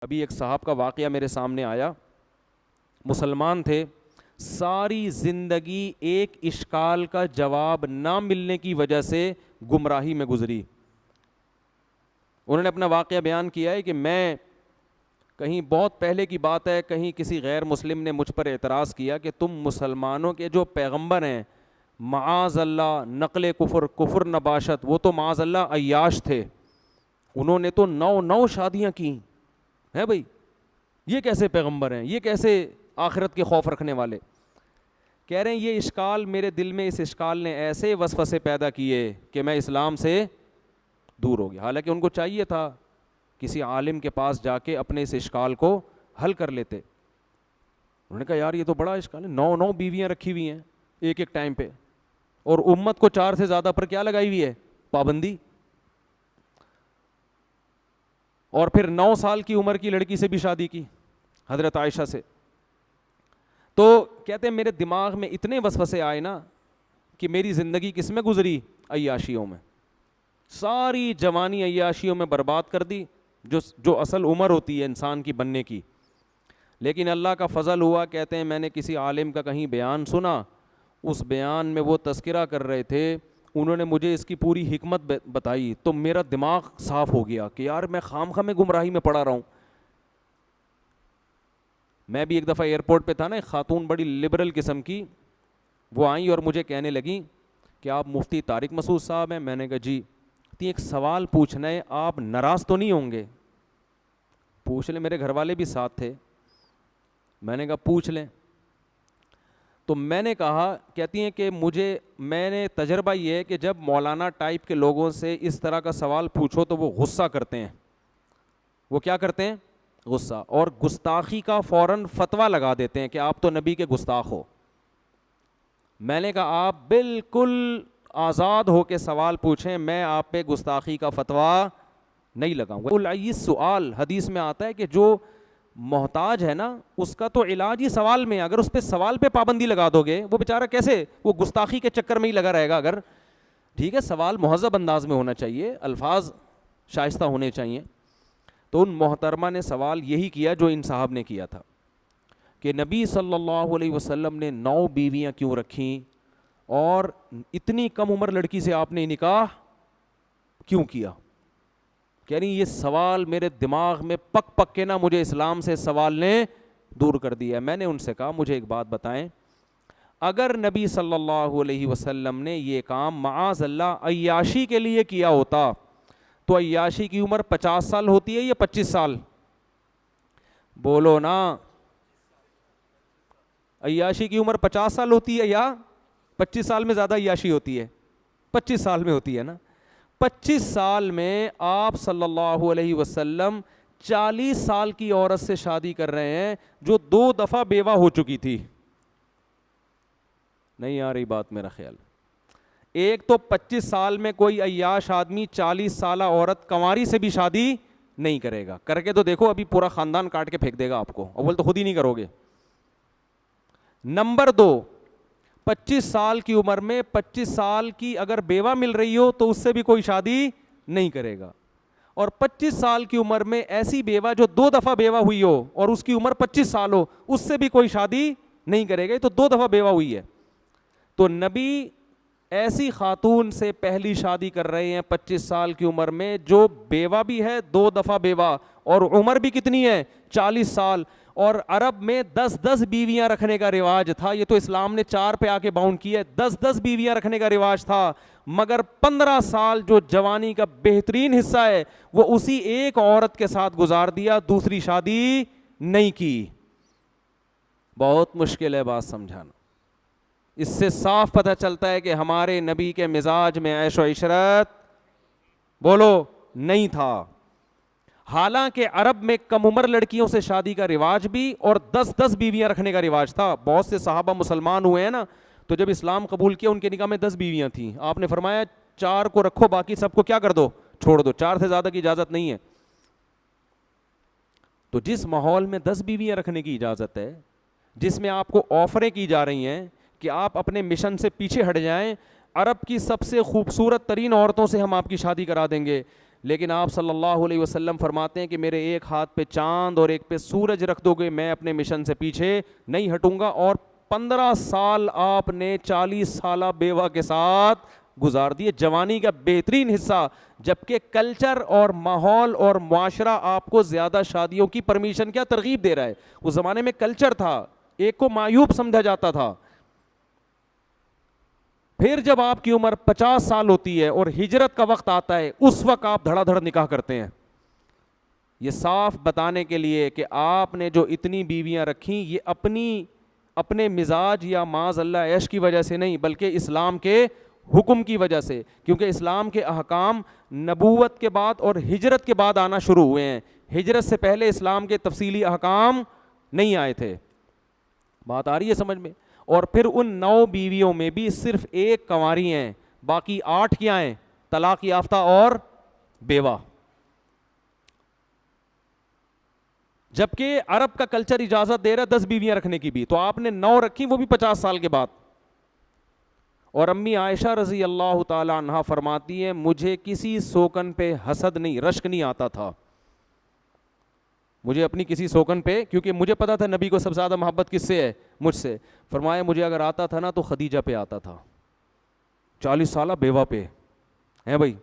ابھی ایک صاحب کا واقعہ میرے سامنے آیا، مسلمان تھے، ساری زندگی ایک اشکال کا جواب نہ ملنے کی وجہ سے گمراہی میں گزری۔ انہوں نے اپنا واقعہ بیان کیا ہے کہ میں کہیں بہت پہلے کی بات ہے، کہیں کسی غیر مسلم نے مجھ پر اعتراض کیا کہ تم مسلمانوں کے جو پیغمبر ہیں معاذ اللہ نقل کفر نباشت، وہ تو معاذ اللہ عیاش تھے، انہوں نے تو 9 شادیاں کی ہیں بھائی، یہ کیسے پیغمبر ہیں، یہ کیسے آخرت کے خوف رکھنے والے؟ کہہ رہے ہیں یہ اشکال میرے دل میں، اس اشکال نے ایسے وسوسے پیدا کیے کہ میں اسلام سے دور ہو گیا۔ حالانکہ ان کو چاہیے تھا کسی عالم کے پاس جا کے اپنے اس اشکال کو حل کر لیتے۔ انہوں نے کہا یار یہ تو بڑا اشکال ہے، 9 بیویاں رکھی ہوئی ہیں ایک ٹائم پہ، اور امت کو 4 سے زیادہ پر کیا لگائی ہوئی ہے؟ پابندی۔ اور پھر 9 سال کی عمر کی لڑکی سے بھی شادی کی، حضرت عائشہ سے۔ تو کہتے ہیں میرے دماغ میں اتنے وسوسے آئے نا کہ میری زندگی کس میں گزری؟ عیاشیوں میں، ساری جوانی عیاشیوں میں برباد کر دی، جو اصل عمر ہوتی ہے انسان کی بننے کی۔ لیکن اللہ کا فضل ہوا، کہتے ہیں میں نے کسی عالم کا کہیں بیان سنا، اس بیان میں وہ تذکرہ کر رہے تھے، انہوں نے مجھے اس کی پوری حکمت بتائی، تو میرا دماغ صاف ہو گیا کہ یار میں خامخواہ میں گمراہی میں پڑا رہا ہوں۔ میں بھی ایک دفعہ ایئرپورٹ پہ تھا نا، ایک خاتون بڑی لبرل قسم کی، وہ آئیں اور مجھے کہنے لگیں کہ آپ مفتی طارق مسعود صاحب ہیں؟ میں نے کہا جی۔ ایک سوال پوچھنا ہے، آپ ناراض تو نہیں ہوں گے؟ پوچھ لیں، میرے گھر والے بھی ساتھ تھے۔ میں نے کہا پوچھ لیں۔ تو میں نے کہا، کہتی ہیں کہ میں نے تجربہ یہ ہے کہ جب مولانا ٹائپ کے لوگوں سے اس طرح کا سوال پوچھو تو وہ غصہ کرتے ہیں۔ وہ کیا کرتے ہیں؟ غصہ، اور گستاخی کا فوراً فتویٰ لگا دیتے ہیں کہ آپ تو نبی کے گستاخ ہو۔ میں نے کہا آپ بالکل آزاد ہو کے سوال پوچھیں، میں آپ پہ گستاخی کا فتویٰ نہیں لگاؤں گا۔ العیس سوال، حدیث میں آتا ہے کہ جو محتاج ہے نا اس کا تو علاج ہی سوال میں، اگر اس پہ سوال پہ پابندی لگا دو گے وہ بیچارہ کیسے، وہ گستاخی کے چکر میں ہی لگا رہے گا۔ اگر ٹھیک ہے سوال مہذب انداز میں ہونا چاہیے، الفاظ شائستہ ہونے چاہیے۔ تو ان محترمہ نے سوال یہی کیا جو ان صاحب نے کیا تھا کہ نبی صلی اللہ علیہ وسلم نے 9 بیویاں کیوں رکھیں، اور اتنی کم عمر لڑکی سے آپ نے نکاح کیوں کیا؟ کہہ رہی یہ سوال میرے دماغ میں پک پک کے نا مجھے اسلام سے سوال نے دور کر دیا۔ میں نے ان سے کہا مجھے ایک بات بتائیں، اگر نبی صلی اللہ علیہ وسلم نے یہ کام معاذ اللہ عیاشی کے لیے کیا ہوتا تو عیاشی کی عمر 50 سال ہوتی ہے یا 25 سال؟ بولو نا، عیاشی کی عمر 50 سال ہوتی ہے یا 25 سال میں زیادہ عیاشی ہوتی ہے؟ 25 سال میں ہوتی ہے نا۔ 25 سال میں آپ صلی اللہ علیہ وسلم 40 سال کی عورت سے شادی کر رہے ہیں جو 2 دفعہ بیوہ ہو چکی تھی۔ نہیں آ رہی بات میرا خیال؟ ایک تو 25 سال میں کوئی عیاش آدمی 40 سالہ عورت کنواری سے بھی شادی نہیں کرے گا، کر کے تو دیکھو ابھی پورا خاندان کاٹ کے پھینک دے گا آپ کو، اول تو خود ہی نہیں کرو گے۔ نمبر 2، 25 سال کی عمر میں 25 سال کی اگر بیوہ مل رہی ہو تو اس سے بھی کوئی شادی نہیں کرے گا، اور 25 سال کی عمر میں ایسی بیوہ جو 2 دفعہ بیوہ ہوئی ہو اور اس کی عمر 25 سال ہو اس سے بھی کوئی شادی نہیں کرے گا، تو 2 دفعہ بیوہ ہوئی ہے۔ تو نبی ایسی خاتون سے پہلی شادی کر رہے ہیں 25 سال کی عمر میں جو بیوہ بھی ہے 2 دفعہ بیوہ، اور عمر بھی کتنی ہے؟ 40 سال۔ اور عرب میں 10 بیویاں رکھنے کا رواج تھا، یہ تو اسلام نے 4 پہ آ کے باؤنڈ کیا ہے، 10 بیویاں رکھنے کا رواج تھا، مگر 15 سال جو جوانی کا بہترین حصہ ہے وہ اسی ایک عورت کے ساتھ گزار دیا، دوسری شادی نہیں کی۔ بہت مشکل ہے بات سمجھانا۔ اس سے صاف پتہ چلتا ہے کہ ہمارے نبی کے مزاج میں عیش و عشرت بولو نہیں تھا۔ حالانکہ عرب میں کم عمر لڑکیوں سے شادی کا رواج بھی اور 10 بیویاں رکھنے کا رواج تھا۔ بہت سے صحابہ مسلمان ہوئے ہیں نا، تو جب اسلام قبول کیا ان کے نکاح میں 10 بیویاں تھیں، آپ نے فرمایا 4 کو رکھو باقی سب کو کیا کر دو؟ چھوڑ دو، 4 سے زیادہ کی اجازت نہیں ہے۔ تو جس ماحول میں 10 بیویاں رکھنے کی اجازت ہے، جس میں آپ کو آفریں کی جا رہی ہیں کہ آپ اپنے مشن سے پیچھے ہٹ جائیں، عرب کی سب سے خوبصورت ترین عورتوں سے ہم آپ کی شادی کرا دیں گے، لیکن آپ صلی اللہ علیہ وسلم فرماتے ہیں کہ میرے ایک ہاتھ پہ چاند اور ایک پہ سورج رکھ دو گے میں اپنے مشن سے پیچھے نہیں ہٹوں گا. اور 15 سال آپ نے 40 سالہ بیوہ کے ساتھ گزار دیے, جوانی کا بہترین حصہ, جبکہ کلچر اور ماحول اور معاشرہ آپ کو زیادہ شادیوں کی پرمیشن کیا ترغیب دے رہا ہے. اس زمانے میں کلچر تھا, ایک کو معیوب سمجھا جاتا تھا. پھر جب آپ کی عمر 50 سال ہوتی ہے اور ہجرت کا وقت آتا ہے, اس وقت آپ دھڑا دھڑ نکاح کرتے ہیں. یہ صاف بتانے کے لیے کہ آپ نے جو اتنی بیویاں رکھیں یہ اپنے مزاج یا معاذ اللہ عیش کی وجہ سے نہیں, بلکہ اسلام کے حکم کی وجہ سے, کیونکہ اسلام کے احکام نبوت کے بعد اور ہجرت کے بعد آنا شروع ہوئے ہیں. ہجرت سے پہلے اسلام کے تفصیلی احکام نہیں آئے تھے. بات آ رہی ہے سمجھ میں؟ اور پھر ان 9 بیویوں میں بھی صرف ایک کنواری ہیں, باقی 8 کیا ہیں؟ طلاق یافتہ اور بیوہ. جبکہ عرب کا کلچر اجازت دے رہا 10 بیویاں رکھنے کی بھی, تو آپ نے 9 رکھی, وہ بھی 50 سال کے بعد. اور امی عائشہ رضی اللہ تعالی عنہا فرماتی ہیں مجھے کسی سوکن پہ حسد نہیں, رشک نہیں آتا تھا مجھے اپنی کسی سوکن پہ, کیونکہ مجھے پتا تھا نبی کو سب سے زیادہ محبت کس سے ہے؟ مجھ سے. فرمایا مجھے اگر آتا تھا نا تو خدیجہ پہ آتا تھا, 40 سالہ بیوہ پہ ہیں بھائی,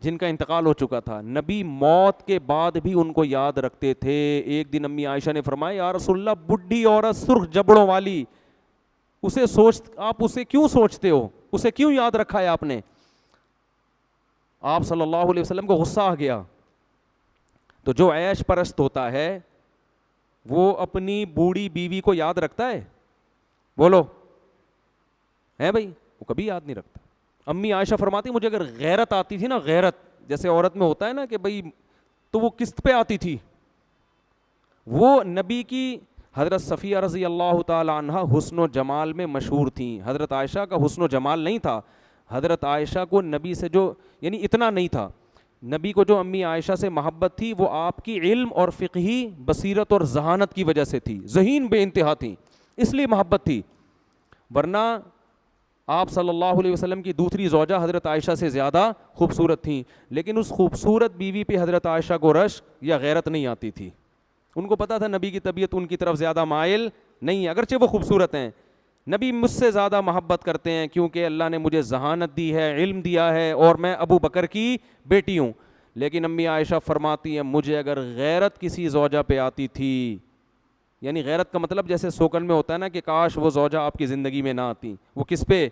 جن کا انتقال ہو چکا تھا. نبی موت کے بعد بھی ان کو یاد رکھتے تھے. ایک دن امی عائشہ نے فرمایا یا رسول اللہ بڈھی عورت سرخ جبڑوں والی, آپ اسے کیوں سوچتے ہو, اسے کیوں یاد رکھا ہے آپ نے؟ آپ صلی اللہ علیہ وسلم کو غصہ آ گیا. تو جو عیش پرست ہوتا ہے وہ اپنی بوڑھی بیوی کو یاد رکھتا ہے؟ بولو ہے بھائی, وہ کبھی یاد نہیں رکھتا. امی عائشہ فرماتی مجھے اگر غیرت آتی تھی نا, غیرت جیسے عورت میں ہوتا ہے نا کہ بھائی, تو وہ کس پہ آتی تھی؟ وہ نبی کی حضرت صفیہ رضی اللہ تعالی عنہ حسن و جمال میں مشہور تھیں. حضرت عائشہ کا حسن و جمال نہیں تھا. حضرت عائشہ کو نبی سے جو یعنی اتنا نہیں تھا, نبی کو جو امی عائشہ سے محبت تھی وہ آپ کی علم اور فقہی بصیرت اور ذہانت کی وجہ سے تھی. ذہین بے انتہا تھیں, اس لیے محبت تھی. ورنہ آپ صلی اللہ علیہ وسلم کی دوسری زوجہ حضرت عائشہ سے زیادہ خوبصورت تھیں, لیکن اس خوبصورت بیوی پہ حضرت عائشہ کو رشک یا غیرت نہیں آتی تھی. ان کو پتا تھا نبی کی طبیعت ان کی طرف زیادہ مائل نہیں ہے, اگرچہ وہ خوبصورت ہیں. نبی مجھ سے زیادہ محبت کرتے ہیں کیونکہ اللہ نے مجھے ذہانت دی ہے, علم دیا ہے, اور میں ابو بکر کی بیٹی ہوں. لیکن امی عائشہ فرماتی ہیں مجھے اگر غیرت کسی زوجہ پہ آتی تھی, یعنی غیرت کا مطلب جیسے سوکن میں ہوتا ہے نا کہ کاش وہ زوجہ آپ کی زندگی میں نہ آتی, وہ کس پہ؟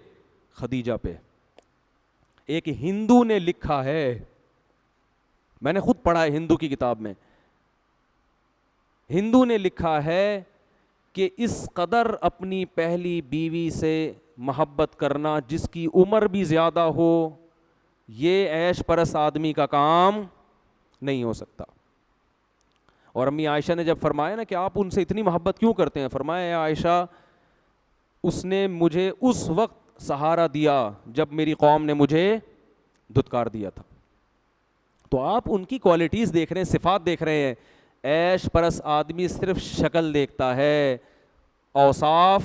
خدیجہ پہ. ایک ہندو نے لکھا ہے, میں نے خود پڑھا ہے ہندو کی کتاب میں, ہندو نے لکھا ہے کہ اس قدر اپنی پہلی بیوی سے محبت کرنا جس کی عمر بھی زیادہ ہو, یہ عیش پرست آدمی کا کام نہیں ہو سکتا. اور امی عائشہ نے جب فرمایا نا کہ آپ ان سے اتنی محبت کیوں کرتے ہیں, فرمایا اے عائشہ اس نے مجھے اس وقت سہارا دیا جب میری قوم نے مجھے دھتکار دیا تھا. تو آپ ان کی کوالٹیز دیکھ رہے ہیں, صفات دیکھ رہے ہیں. عیش پرست آدمی صرف شکل دیکھتا ہے, اوصاف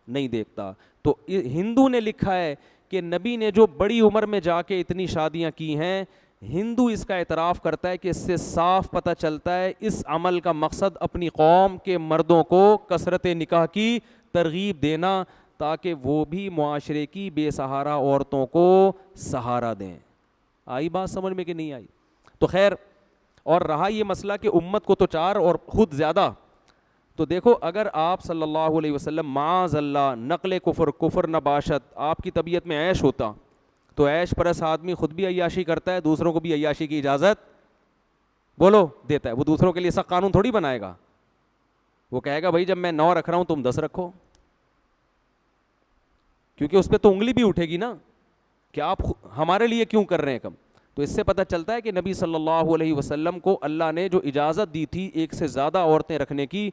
نہیں دیکھتا. تو ہندو نے لکھا ہے کہ نبی نے جو بڑی عمر میں جا کے اتنی شادیاں کی ہیں, ہندو اس کا اعتراف کرتا ہے کہ اس سے صاف پتہ چلتا ہے اس عمل کا مقصد اپنی قوم کے مردوں کو کثرت نکاح کی ترغیب دینا تاکہ وہ بھی معاشرے کی بے سہارا عورتوں کو سہارا دیں. آئی بات سمجھ میں کہ نہیں آئی؟ تو خیر, اور رہا یہ مسئلہ کہ امت کو تو 4 اور خود زیادہ, تو دیکھو اگر آپ صلی اللہ علیہ وسلم معاذ اللہ نقل کفر نباشت آپ کی طبیعت میں عیش ہوتا, تو عیش پرست آدمی خود بھی عیاشی کرتا ہے, دوسروں کو بھی عیاشی کی اجازت بولو دیتا ہے. وہ دوسروں کے لیے سخت قانون تھوڑی بنائے گا, وہ کہے گا بھائی جب میں 9 رکھ رہا ہوں تم 10 رکھو, کیونکہ اس پہ تو انگلی بھی اٹھے گی نا کہ آپ ہمارے لیے کیوں کر رہے ہیں کم. تو اس سے پتہ چلتا ہے کہ نبی صلی اللہ علیہ وسلم کو اللہ نے جو اجازت دی تھی ایک سے زیادہ عورتیں رکھنے کی,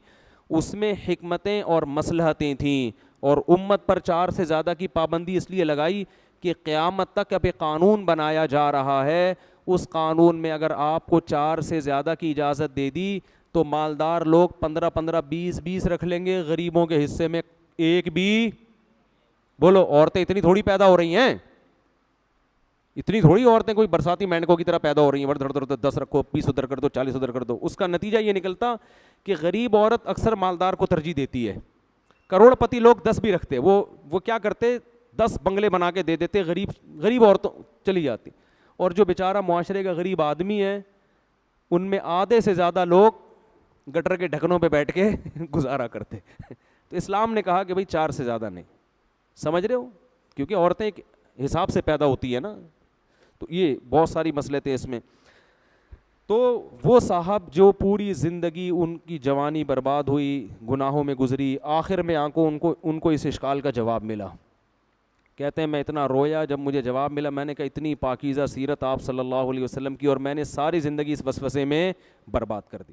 اس میں حکمتیں اور مصلحتیں تھیں, اور امت پر 4 سے زیادہ کی پابندی اس لیے لگائی کہ قیامت تک اب ایک قانون بنایا جا رہا ہے, اس قانون میں اگر آپ کو 4 سے زیادہ کی اجازت دے دی تو مالدار لوگ 15 20 رکھ لیں گے, غریبوں کے حصے میں ایک بھی, بولو عورتیں اتنی تھوڑی پیدا ہو رہی ہیں, اتنی تھوڑی عورتیں کوئی برساتی مینڈکوں کی طرح پیدا ہو رہی ہیں، دھڑ دھڑ 10 رکھو، 20 ادھر کر دو، 40 ادھر کر دو. اس کا نتیجہ یہ نکلتا کہ غریب عورت اکثر مالدار کو ترجیح دیتی ہے. کروڑ پتی لوگ 10 بھی رکھتے، وہ کیا کرتے 10 بنگلے بنا کے دے دیتے، غریب عورتوں چلی جاتی. اور جو بیچارہ معاشرے کا غریب آدمی ہے، ان میں آدھے سے زیادہ لوگ گٹر کے ڈھکنوں پہ بیٹھ کے گزارا کرتے. تو اسلام نے کہا کہ بھائی 4 سے زیادہ نہیں. سمجھ رہے ہو؟ کیونکہ عورتیں ایک حساب سے پیدا ہوتی ہے نا. تو یہ بہت ساری مسئلے تھے اس میں. تو وہ صاحب جو پوری زندگی ان کی جوانی برباد ہوئی، گناہوں میں گزری، آخر میں ان کو اس اشکال کا جواب ملا. کہتے ہیں میں اتنا رویا جب مجھے جواب ملا. میں نے کہا اتنی پاکیزہ سیرت آپ صلی اللہ علیہ وسلم کی، اور میں نے ساری زندگی اس وسوسے میں برباد کر دی.